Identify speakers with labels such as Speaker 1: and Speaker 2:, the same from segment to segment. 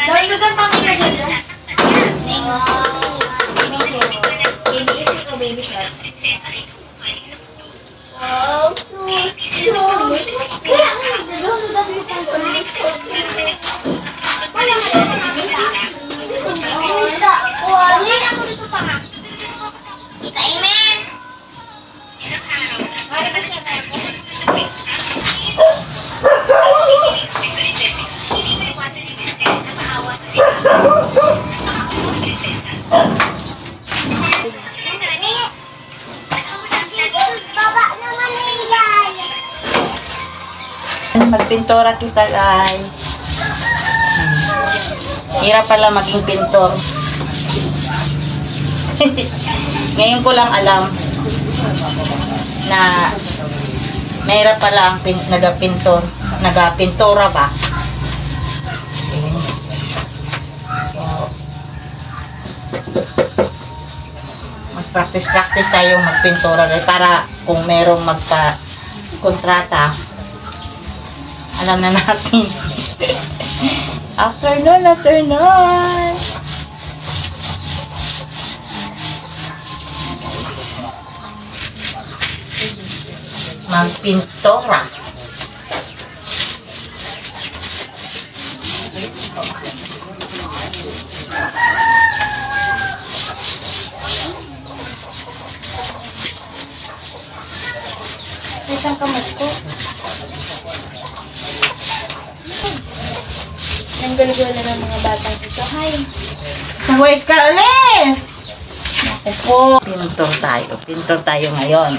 Speaker 1: Dalugan kami na dito. Baby shots. Wow,
Speaker 2: Magpintura kita, guys. Hirap pala maging pintor. Ngayon ko lang alam na mahirap pala ang nagapintura ba. So, mag-practice tayong magpintura, guys, para kung merong magpa-kontrata, alam na natin. Afternoon. Guys, magpintura. Isang kamay ko.
Speaker 1: Ang gulo-gulo ng mga batang ito. Hi!
Speaker 2: Saway ka ulis! Naku po. Pintor tayo ngayon.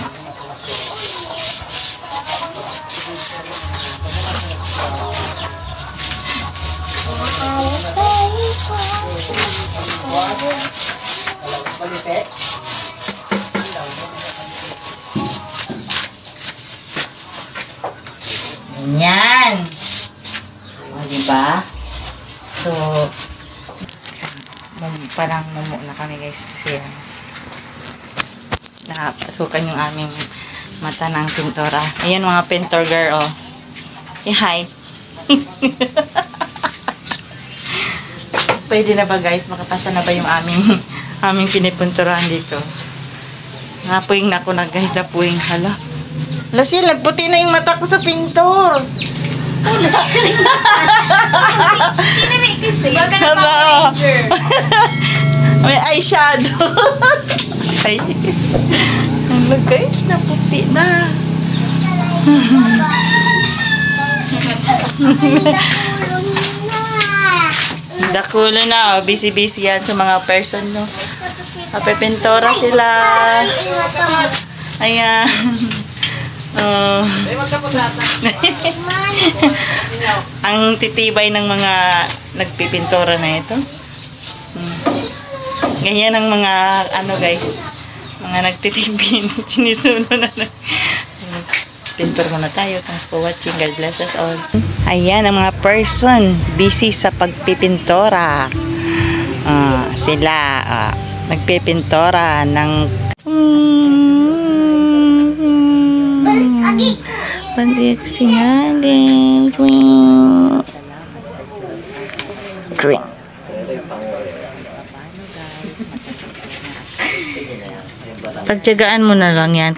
Speaker 2: Ganyan. O, diba? So, parang mumu na kami, guys, kasi napasukan yung aming mata ng pintora. Ayan, mga pintor girl, oh. Hi. Pwede na ba, guys? Makapasa na ba yung aming pinipinturahan dito? Napuwing na ako na, guys. Napuwing. Hala, Lasil, nagputi na yung mata ko sa pintor.
Speaker 1: Baga na pa-ranger.
Speaker 2: May eyeshadow. Ay. Ano, guys, naputi na. Dakulo na. Busy-busy yan sa mga person, no? Mapipintora sila. Ayan. Ang titibay ng mga nagpipintura na ito. Ganyan ang mga guys, mga nagtitibin. Sinisuno na. Pintor muna tayo. Thanks for watching. God bless us all. Ayan ang mga person busy sa pagpipintora. Sila nagpipintora ng balik singaling drink. Pagtiyagaan mo na lang yan.